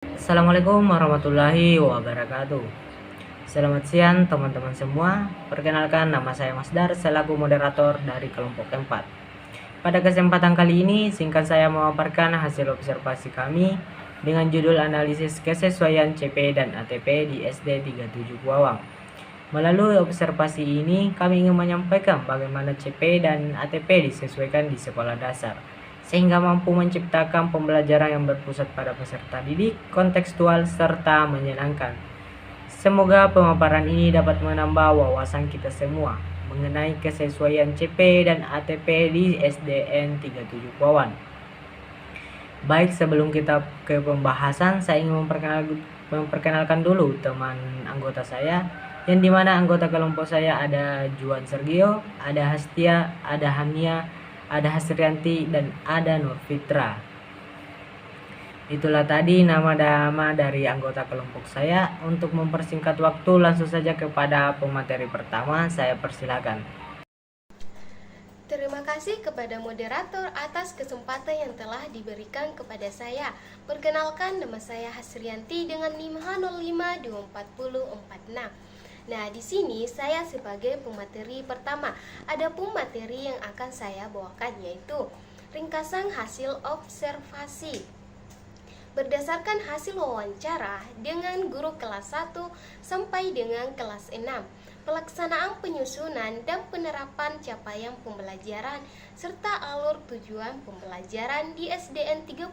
Assalamualaikum warahmatullahi wabarakatuh. Selamat siang teman-teman semua. Perkenalkan, nama saya Mas Dar selaku moderator dari kelompok 4. Pada kesempatan kali ini singkat saya memaparkan hasil observasi kami dengan judul analisis kesesuaian CP dan ATP di SD 37 Buawang. Melalui observasi ini kami ingin menyampaikan bagaimana CP dan ATP disesuaikan di sekolah dasar, sehingga mampu menciptakan pembelajaran yang berpusat pada peserta didik, kontekstual, serta menyenangkan. Semoga pemaparan ini dapat menambah wawasan kita semua mengenai kesesuaian CP dan ATP di SDN 37 Buawang. Baik, sebelum kita ke pembahasan, saya ingin memperkenalkan dulu teman anggota saya, yang dimana anggota kelompok saya ada Juan Sergio, ada Hastia, ada Hania, ada Hasrianti, dan ada Nurfitra. Itulah tadi nama-nama dari anggota kelompok saya. Untuk mempersingkat waktu, langsung saja kepada pemateri pertama, saya persilakan. Terima kasih kepada moderator atas kesempatan yang telah diberikan kepada saya. Perkenalkan, nama saya Hasrianti dengan NIM H05240446. Nah, di sini saya sebagai pemateri pertama. Adapun materi yang akan saya bawakan yaitu ringkasan hasil observasi. Berdasarkan hasil wawancara dengan guru kelas 1 sampai dengan kelas 6, pelaksanaan penyusunan dan penerapan capaian pembelajaran serta alur tujuan pembelajaran di SDN 37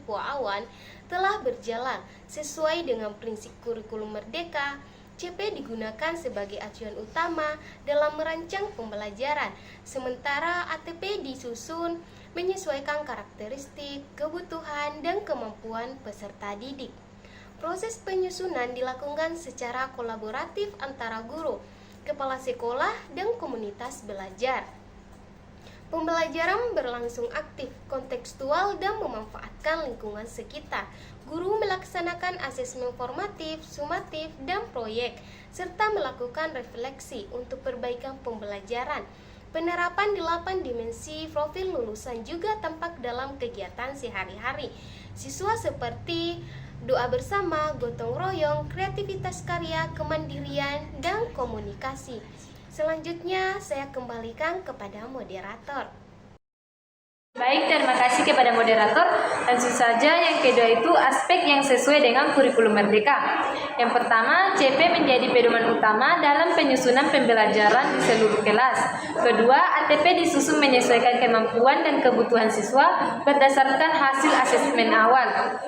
Buawan telah berjalan sesuai dengan prinsip kurikulum merdeka. CP digunakan sebagai acuan utama dalam merancang pembelajaran, sementara ATP disusun menyesuaikan karakteristik, kebutuhan, dan kemampuan peserta didik. Proses penyusunan dilakukan secara kolaboratif antara guru, kepala sekolah, dan komunitas belajar. Pembelajaran berlangsung aktif, kontekstual, dan memanfaatkan lingkungan sekitar. Guru melaksanakan asesmen formatif, sumatif, dan proyek, serta melakukan refleksi untuk perbaikan pembelajaran. Penerapan 8 dimensi profil lulusan juga tampak dalam kegiatan sehari-hari. Siswa seperti doa bersama, gotong royong, kreativitas karya, kemandirian, dan komunikasi. Selanjutnya saya kembalikan kepada moderator. Baik, terima kasih kepada moderator. Langsung saja, yang kedua itu aspek yang sesuai dengan kurikulum merdeka. Yang pertama, CP menjadi pedoman utama dalam penyusunan pembelajaran di seluruh kelas. Kedua, ATP disusun menyesuaikan kemampuan dan kebutuhan siswa berdasarkan hasil asesmen awal.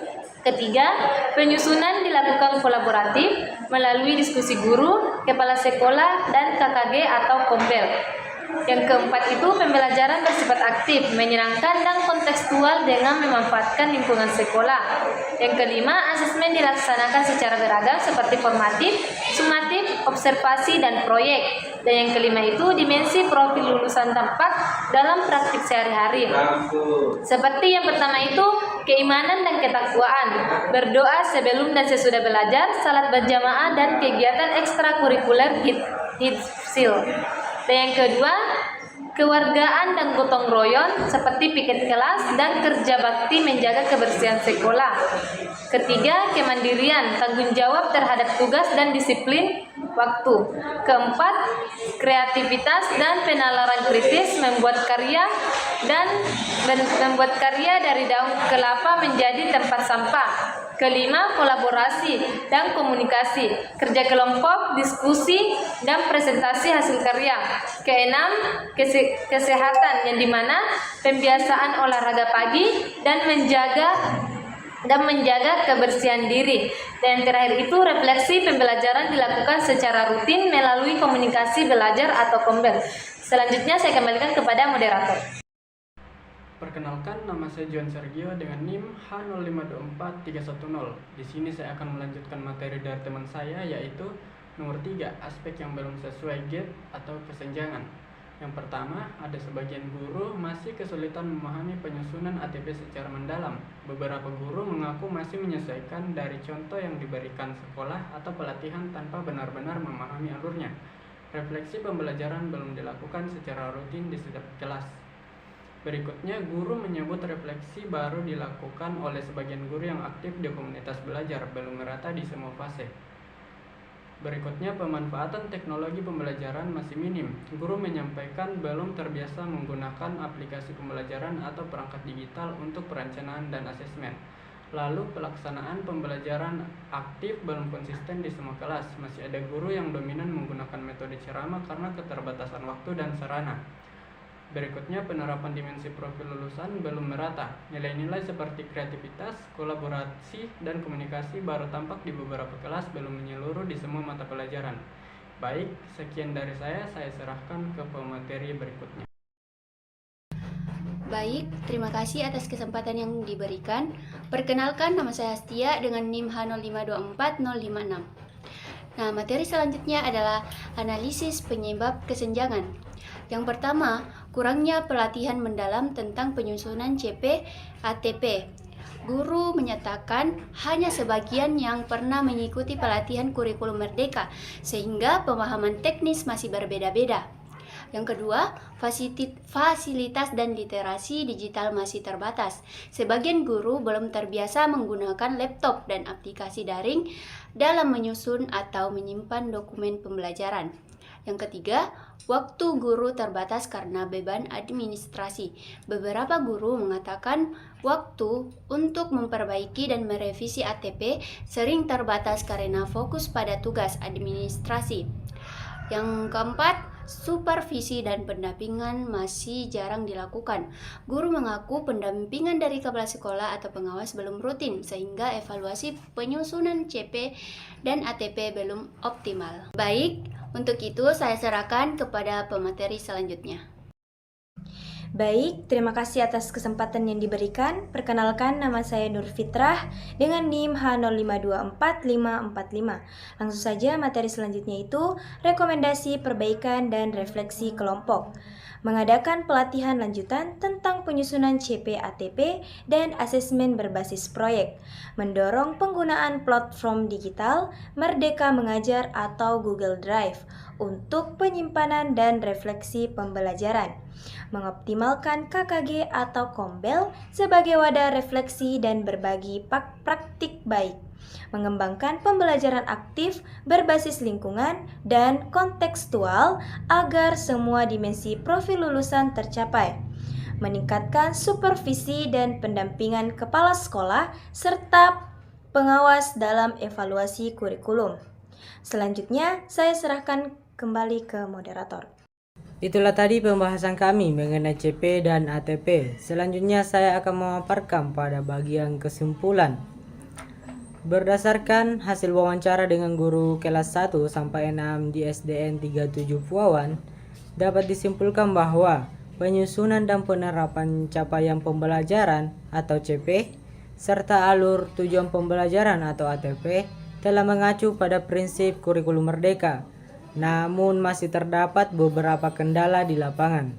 Ketiga, penyusunan dilakukan kolaboratif melalui diskusi guru, kepala sekolah, dan KKG atau Kombel. Yang keempat itu pembelajaran bersifat aktif, menyenangkan, dan kontekstual dengan memanfaatkan lingkungan sekolah. Yang kelima, asesmen dilaksanakan secara beragam seperti formatif, sumatif, observasi, dan proyek. Dan yang kelima itu dimensi profil lulusan tampak dalam praktik sehari-hari. Seperti yang pertama itu keimanan dan ketakwaan, berdoa sebelum dan sesudah belajar, salat berjamaah, dan kegiatan ekstrakurikuler hifzil. Dan yang kedua, kewargaan dan gotong royong seperti piket kelas dan kerja bakti menjaga kebersihan sekolah. Ketiga, kemandirian, tanggung jawab terhadap tugas dan disiplin waktu. Keempat, kreativitas dan penalaran kritis, membuat karya dari daun kelapa menjadi tempat sampah. Kelima, kolaborasi dan komunikasi, kerja kelompok, diskusi, dan presentasi hasil karya. Keenam, kesehatan, yang dimana pembiasaan olahraga pagi dan menjaga kebersihan diri. Dan yang terakhir itu refleksi pembelajaran dilakukan secara rutin melalui komunikasi belajar atau kombel. Selanjutnya saya kembalikan kepada moderator. Perkenalkan, nama saya Juan Sergio dengan NIM H05243110. Di sini saya akan melanjutkan materi dari teman saya, yaitu nomor 3, aspek yang belum sesuai gap atau kesenjangan. Yang pertama, ada sebagian guru masih kesulitan memahami penyusunan ATP secara mendalam. Beberapa guru mengaku masih menyesuaikan dari contoh yang diberikan sekolah atau pelatihan tanpa benar-benar memahami alurnya. Refleksi pembelajaran belum dilakukan secara rutin di setiap kelas. Berikutnya, guru menyebut refleksi baru dilakukan oleh sebagian guru yang aktif di komunitas belajar, belum merata di semua fase. Berikutnya, pemanfaatan teknologi pembelajaran masih minim. Guru menyampaikan belum terbiasa menggunakan aplikasi pembelajaran atau perangkat digital untuk perencanaan dan asesmen. Lalu, pelaksanaan pembelajaran aktif belum konsisten di semua kelas. Masih ada guru yang dominan menggunakan metode ceramah karena keterbatasan waktu dan sarana. Berikutnya, penerapan dimensi profil lulusan belum merata. Nilai-nilai seperti kreativitas, kolaborasi, dan komunikasi baru tampak di beberapa kelas, belum menyeluruh di semua mata pelajaran. Baik, sekian dari saya serahkan ke pemateri berikutnya. Baik, terima kasih atas kesempatan yang diberikan. Perkenalkan, nama saya Astia dengan NIM H0524056. Nah, materi selanjutnya adalah analisis penyebab kesenjangan. Yang pertama, kurangnya pelatihan mendalam tentang penyusunan CP ATP. Guru menyatakan hanya sebagian yang pernah mengikuti pelatihan kurikulum merdeka, sehingga pemahaman teknis masih berbeda-beda. Yang kedua, fasilitas dan literasi digital masih terbatas. Sebagian guru belum terbiasa menggunakan laptop dan aplikasi daring dalam menyusun atau menyimpan dokumen pembelajaran. Yang ketiga, waktu guru terbatas karena beban administrasi. Beberapa guru mengatakan waktu untuk memperbaiki dan merevisi ATP sering terbatas karena fokus pada tugas administrasi. Yang keempat, supervisi dan pendampingan masih jarang dilakukan. Guru mengaku pendampingan dari kepala sekolah atau pengawas belum rutin, sehingga evaluasi penyusunan CP dan ATP belum optimal. Baik, untuk itu saya serahkan kepada pemateri selanjutnya. Baik, terima kasih atas kesempatan yang diberikan. Perkenalkan, nama saya Nur Fitrah dengan NIM H0524545. Langsung saja materi selanjutnya itu rekomendasi perbaikan dan refleksi kelompok. Mengadakan pelatihan lanjutan tentang penyusunan CP ATP dan asesmen berbasis proyek. Mendorong penggunaan platform digital Merdeka Mengajar atau Google Drive untuk penyimpanan dan refleksi pembelajaran. Mengoptimalkan KKG atau Kombel sebagai wadah refleksi dan berbagi praktik baik. Mengembangkan pembelajaran aktif berbasis lingkungan dan kontekstual agar semua dimensi profil lulusan tercapai. Meningkatkan supervisi dan pendampingan kepala sekolah serta pengawas dalam evaluasi kurikulum. Selanjutnya, saya serahkan kembali ke moderator. Itulah tadi pembahasan kami mengenai CP dan ATP. Selanjutnya saya akan memaparkan pada bagian kesimpulan. Berdasarkan hasil wawancara dengan guru kelas 1 sampai 6 di SDN 37 Puawan, dapat disimpulkan bahwa penyusunan dan penerapan capaian pembelajaran atau CP serta alur tujuan pembelajaran atau ATP telah mengacu pada prinsip kurikulum merdeka. Namun masih terdapat beberapa kendala di lapangan.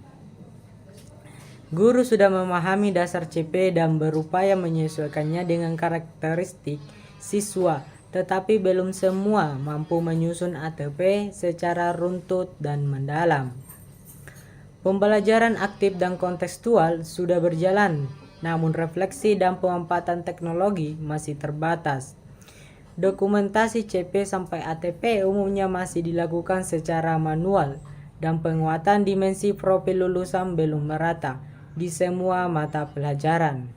Guru sudah memahami dasar CP dan berupaya menyesuaikannya dengan karakteristik siswa, tetapi belum semua mampu menyusun ATP secara runtut dan mendalam. Pembelajaran aktif dan kontekstual sudah berjalan, namun refleksi dan pemanfaatan teknologi masih terbatas. Dokumentasi CP sampai ATP umumnya masih dilakukan secara manual dan penguatan dimensi profil lulusan belum merata di semua mata pelajaran.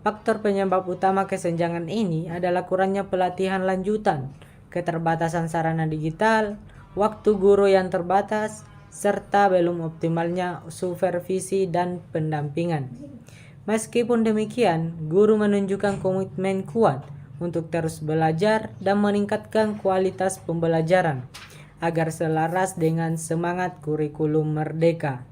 Faktor penyebab utama kesenjangan ini adalah kurangnya pelatihan lanjutan, keterbatasan sarana digital, waktu guru yang terbatas, serta belum optimalnya supervisi dan pendampingan. Meskipun demikian, guru menunjukkan komitmen kuat untuk terus belajar dan meningkatkan kualitas pembelajaran agar selaras dengan semangat kurikulum merdeka.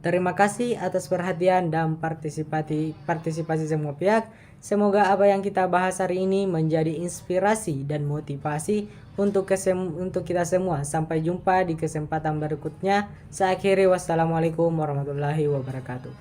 Terima kasih atas perhatian dan partisipasi semua pihak. Semoga apa yang kita bahas hari ini menjadi inspirasi dan motivasi untuk kita semua. Sampai jumpa di kesempatan berikutnya. Saya akhiri, wassalamualaikum warahmatullahi wabarakatuh.